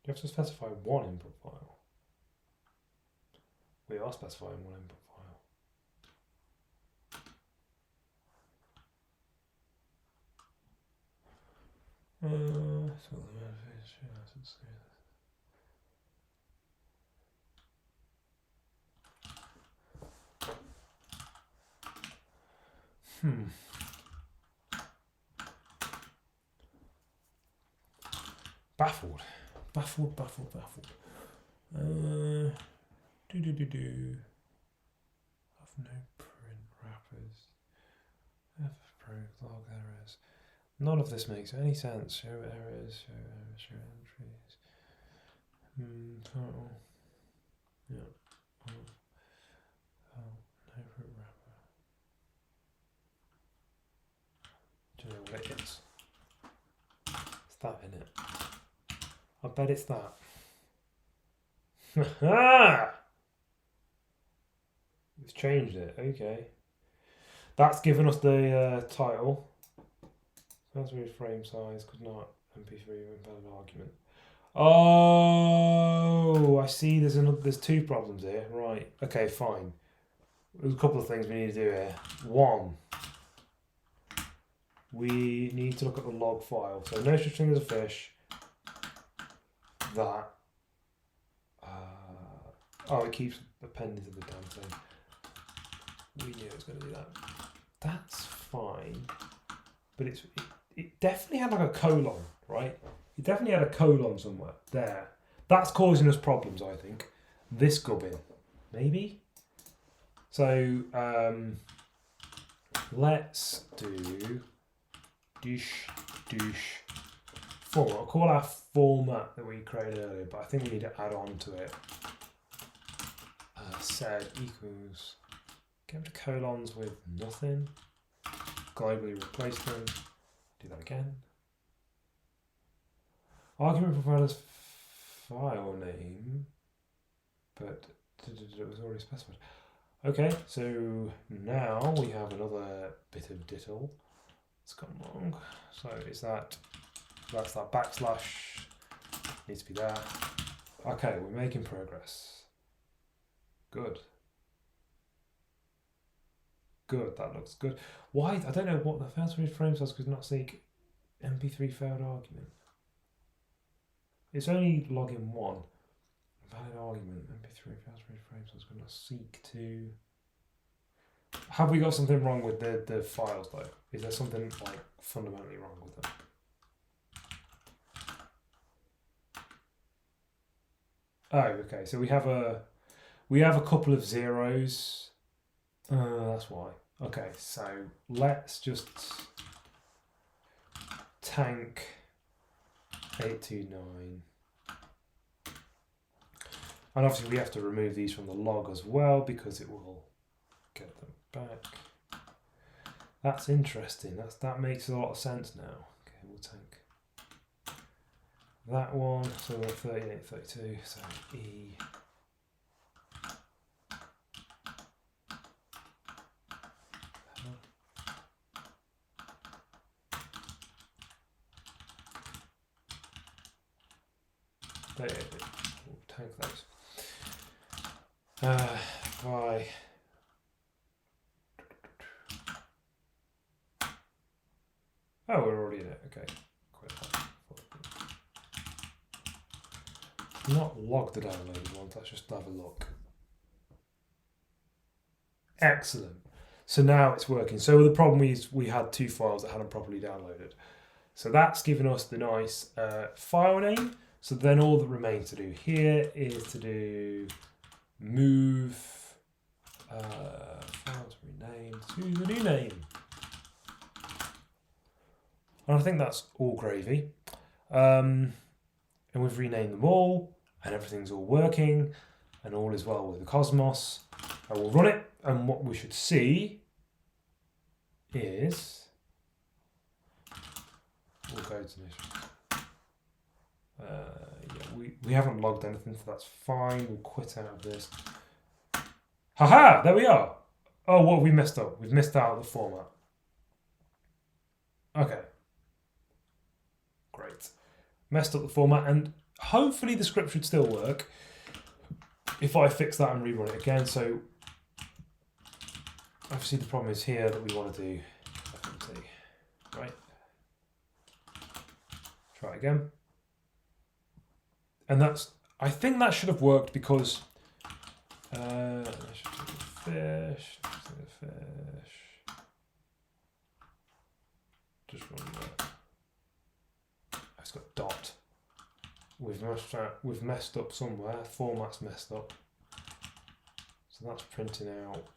have to specify one input file. We are specifying one input file. Baffled. Have no print wrappers. F print log errors. None of this makes any sense. Show errors, show entries. Total. Yeah. No print wrapper. Do you know what it is? It's that in it. I bet it's that. It's changed it. Okay. That's given us the title. That's with frame size, could not MP3 invalid argument. Oh, I see. There's two problems here. Right. Okay, fine. There's a couple of things we need to do here. One, we need to look at the log file. So no such thing as a fish. That. Oh, it keeps appending to the damn thing. We knew it was going to do that. That's fine. But it definitely had like a colon, right? It definitely had a colon somewhere. There. That's causing us problems, I think. This gubbin. Maybe? So, let's do douche format. I'll call our format that we created earlier, but I think we need to add on to it. Said equals, get rid of colons with nothing, globally replace them, do that again. Argument providers file name, but it was already specified. Okay, so now we have another bit of diddle. It's gone wrong. So that's that backslash, needs to be there. Okay, we're making progress. Good. Good, that looks good. Why? I don't know what the failed to read frame size could not seek MP3 failed argument. It's only login 1. Valid argument. MP3 failed to read frame size could not seek to. Have we got something wrong with the files though? Is there something like fundamentally wrong with them? Oh, okay. So we have a couple of zeros. That's why. Okay, so let's just tank 829. And obviously we have to remove these from the log as well because it will get them back. That's interesting. That makes a lot of sense now. Okay, we'll tank that one. So we're 38, 32. So E. We'll tank those. Why? Oh, we're already in it. Okay. Quit that. Not log the downloaded ones. Let's just have a look. Excellent. So now it's working. So the problem is we had two files that hadn't properly downloaded. So that's given us the nice file name. So then all that remains to do here is to do move files rename to the new name. And I think that's all gravy. And we've renamed them all and everything's all working and all is well with the Cosmos. I will run it and what we should see is we'll go to this. We haven't logged anything, so that's fine. We'll quit out of this. Haha! There we are. Oh, what have we messed up? We've missed out the format. Okay. Great. Messed up the format, and hopefully the script should still work if I fix that and rerun it again. So obviously the problem is here that we want to do FMT, right? Try it again. And I think that should have worked because I should do the fish, just run that. It's got dot. We've messed up somewhere. Format's messed up. So that's printing out.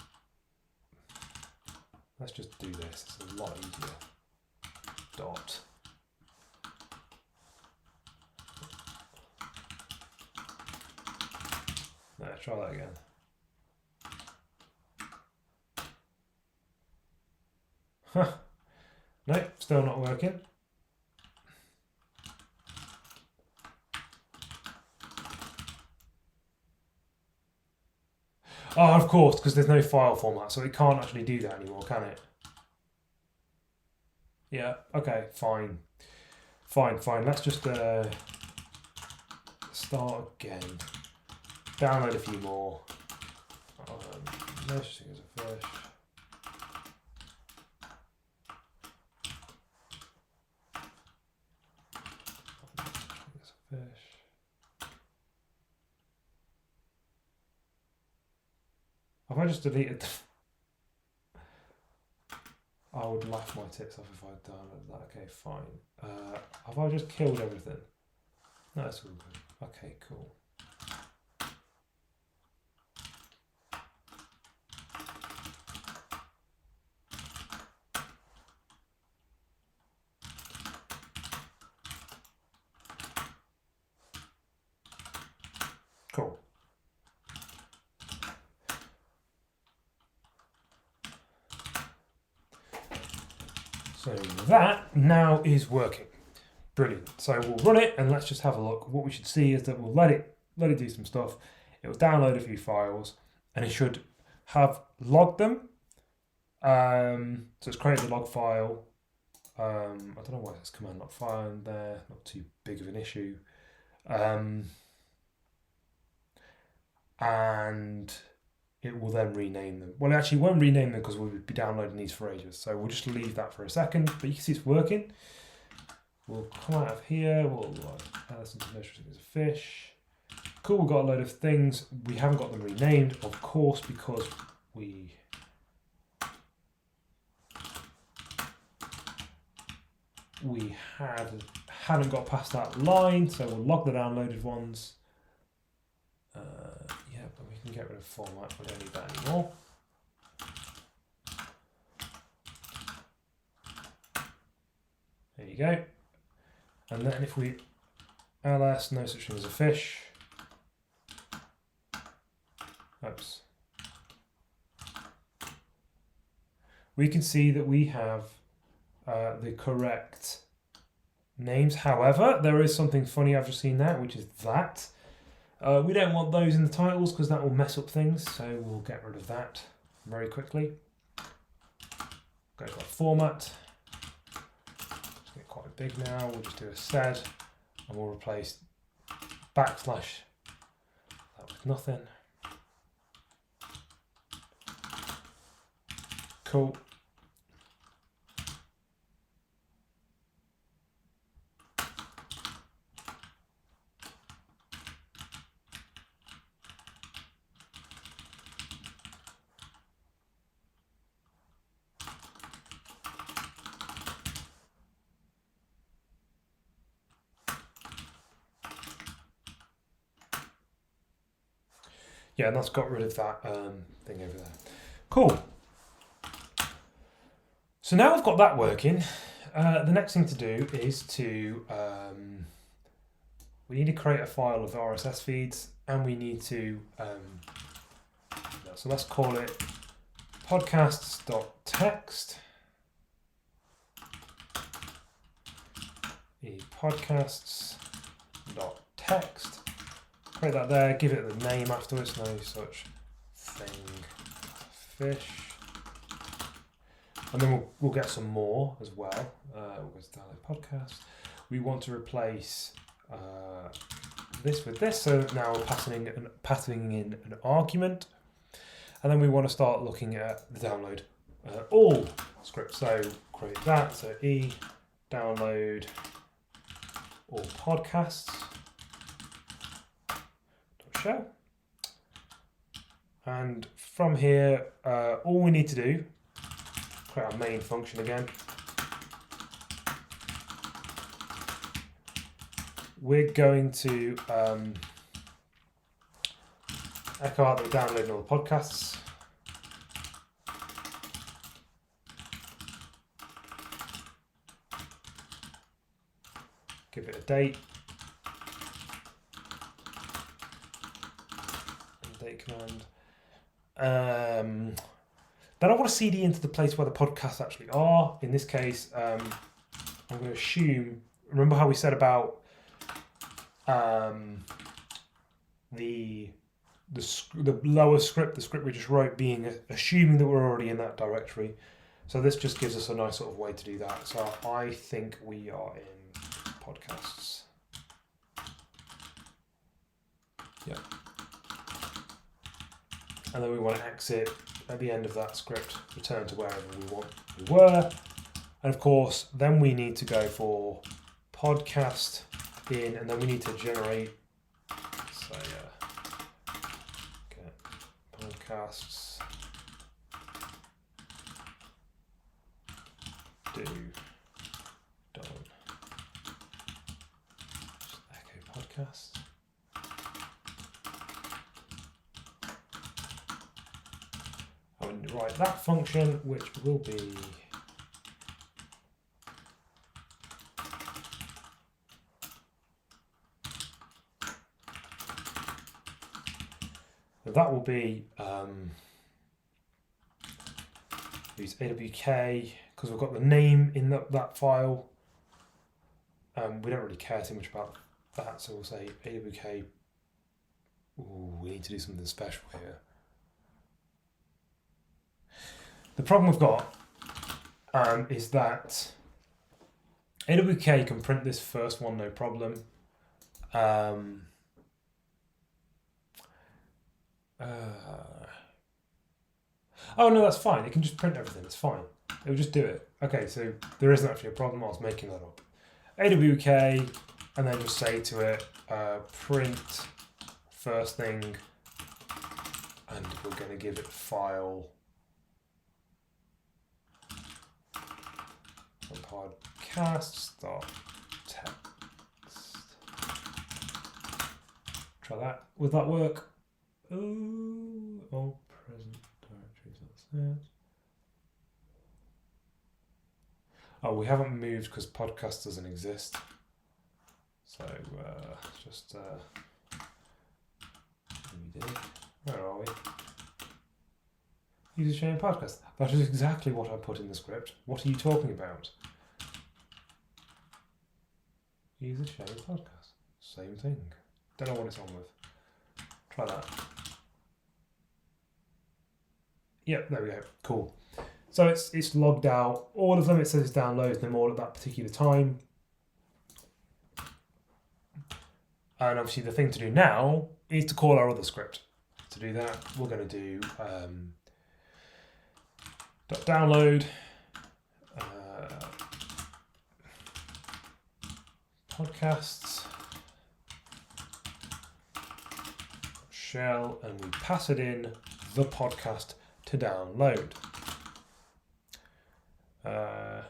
Let's just do this. It's a lot easier. Dot. Let's try that again. Huh. Nope, still not working. Oh, of course, because there's no file format, so it can't actually do that anymore, can it? Yeah, okay, fine. Fine. Let's just start again. Download a few more. No such thing as a fish. Have I just deleted them? I would laugh my tits off if I'd downloaded that. Okay, fine. Have I just killed everything? No, it's all good. Okay, cool. Cool. So that now is working. Brilliant. So we'll run it and let's just have a look. What we should see is that we'll let it do some stuff. It will download a few files and it should have logged them. So it's created the log file. I don't know why there's command log file in there. Not too big of an issue. And it will then rename them. Well, it actually won't rename them because we'll be downloading these for ages. So we'll just leave that for a second. But you can see it's working. We'll come out of here. We'll listen to no such thing as a fish. Cool, we've got a load of things. We haven't got them renamed, of course, because we hadn't got past that line. So we'll log the downloaded ones. Yeah, but we can get rid of format. We don't need that anymore. There you go. And then if we ls no such thing as a fish. Oops. We can see that we have the correct names. However, there is something funny I've just seen there, which is that. We don't want those in the titles because that will mess up things, so we'll get rid of that very quickly. Go to our format. It's get quite big now. We'll just do a sed and we'll replace backslash that with nothing. Cool. Yeah, and that's got rid of that thing over there. Cool. So now we've got that working. The next thing to do is to we need to create a file of RSS feeds, and we need to so let's call it podcasts.txt. podcasts.txt. Create that there, give it the name afterwards, no such thing fish. And then we'll get some more as well. We'll go to download podcast. We want to replace this with this, so now we're passing in an argument. And then we want to start looking at the download all script. So create that, so download all podcasts. Show. And from here, all we need to do, create our main function again. We're going to echo out that we're downloading all the podcasts. Give it a date. Date command. Then I want to CD into the place where the podcasts actually are. In this case, I'm going to assume. Remember how we said about the lower script, the script we just wrote, being assuming that we're already in that directory. So this just gives us a nice sort of way to do that. So I think we are in podcasts. and then we want to exit at the end of that script, return to wherever we were. And of course, then we need to go for podcast in, and then we need to generate, so get podcasts do done. Just echo podcasts. And write that function, which will be use AWK, because we've got the name in that file. We don't really care too much about that, so we'll say AWK. Ooh, we need to do something special here. The problem we've got is that AWK can print this first one, no problem. Oh no, that's fine. It can just print everything. It's fine. It will just do it. Okay, so there isn't actually a problem. I was making that up. AWK, and then just say to it, print first thing, and we're going to give it file podcasts.text. Try that. Would that work? All present directories. That's it. Oh, we haven't moved because podcast doesn't exist. So just we did. Where are we? User sharing podcast. That is exactly what I put in the script. What are you talking about? User sharing podcast. Same thing. Don't know what it's on with. Try that. Yep, there we go. Cool. So it's logged out. All of them, it says it's downloads them all at that particular time. And obviously the thing to do now is to call our other script. To do that, we're going to do .download podcasts shell, and we pass it in the podcast to download. Yeah,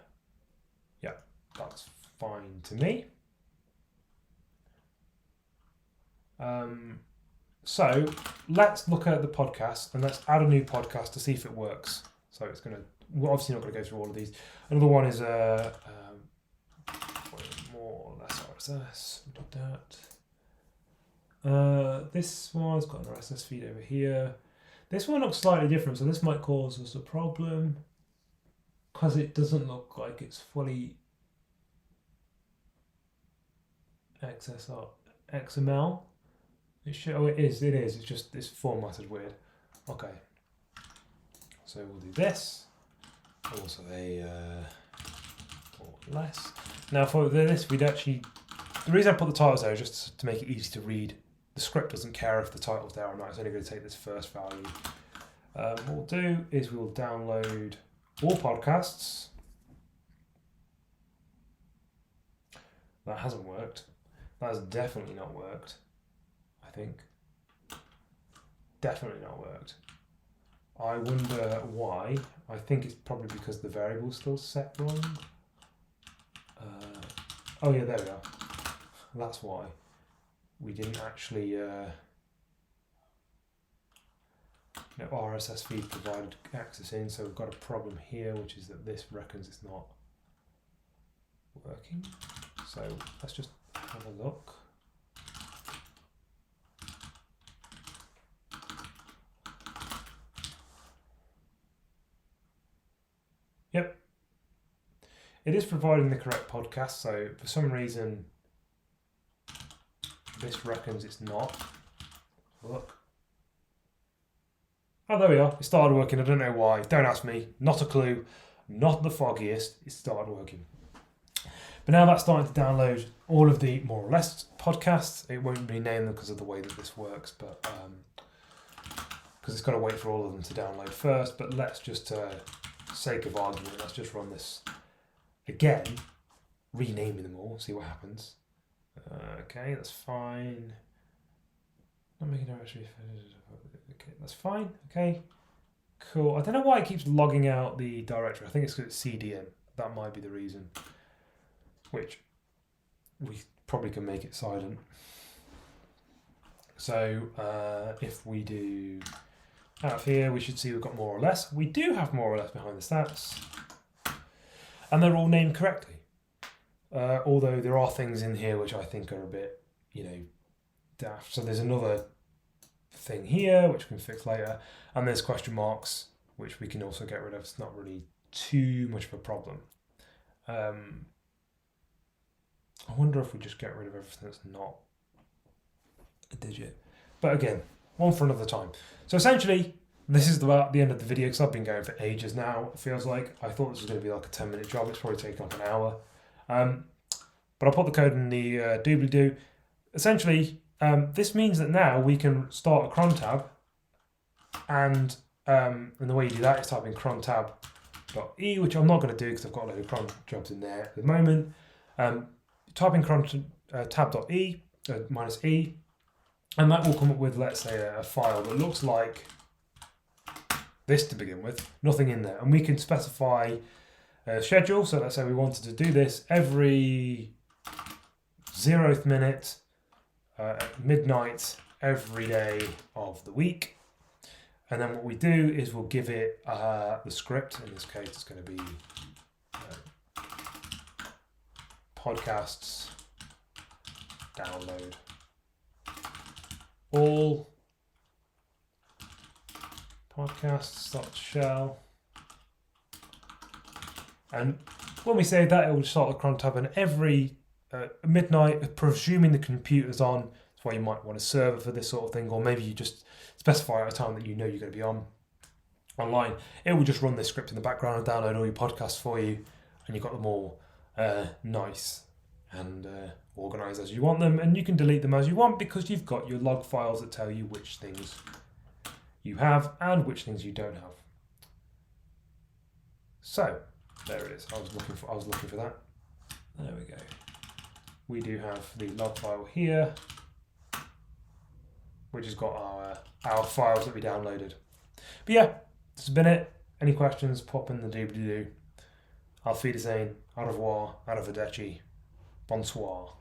that's fine to me. So let's look at the podcast and let's add a new podcast to see if it works. So it's going to, we're obviously not going to go through all of these. Another one is more or less RSS. We did that. This one's got an RSS feed over here. This one looks slightly different, so this might cause us a problem because it doesn't look like it's fully XML. Oh, it is. It's just it's formatted weird. Okay. So we'll do this. Also a or less. Now for this, we'd actually. The reason I put the titles there is just to make it easy to read. The script doesn't care if the title's there or not. It's only going to take this first value. What we'll do is we'll download all podcasts. That hasn't worked. That has definitely not worked. I think. Definitely not worked. I wonder why. I think it's probably because the variable's still set wrong. Oh yeah, there we are. That's why. We didn't actually RSS feed provided access in, so we've got a problem here, which is that this reckons it's not working. So let's just have a look. Yep. It is providing the correct podcast, so for some reason this reckons it's not. Look. Oh, there we are. It started working. I don't know why. Don't ask me. Not a clue. Not the foggiest. It started working. But now that's starting to download all of the more or less podcasts. It won't rename them because of the way that this works, but because it's got to wait for all of them to download first. But let's just, for sake of argument, let's just run this again, renaming them all, see what happens. Okay, that's fine. Not making directory. Okay, that's fine. Okay, cool. I don't know why it keeps logging out the directory. I think it's because it's CDN. That might be the reason. Which we probably can make it silent. So if we do out of here, we should see we've got more or less. We do have more or less behind the stats. And they're all named correctly. Although there are things in here which I think are a bit, daft. So there's another thing here which we can fix later. And there's question marks, which we can also get rid of. It's not really too much of a problem. I wonder if we just get rid of everything that's not a digit. But again, one for another time. So essentially, this is about the end of the video because I've been going for ages now. It feels like I thought this was going to be like a 10-minute job. It's probably taken like an hour. But I'll put the code in the doobly-doo. Essentially, this means that now we can start a cron tab, and the way you do that is type in crontab.e, which I'm not going to do because I've got a load of cron jobs in there at the moment. Type in crontab.e -e, and that will come up with, let's say, a file that looks like this to begin with, nothing in there, and we can specify a schedule. So let's say we wanted to do this every 0th minute at midnight every day of the week, and then what we do is we'll give it the script. In this case, it's going to be podcasts download all podcasts.shell, and when we say that, it will start the cron tab, and every midnight, presuming the computer's on. That's why you might want a server for this sort of thing, or maybe you just specify at a time that you know you're going to be online. It will just run this script in the background and download all your podcasts for you, and you've got them all nice and organized as you want them, and you can delete them as you want because you've got your log files that tell you which things you have and which things you don't have. So there it is. I was looking for that. There we go. We do have the log file here, which has got our files that we downloaded. But yeah, this has been it. Any questions, pop in the doobly-doo. Auf Wiedersehen, au revoir, arrivederci, bonsoir.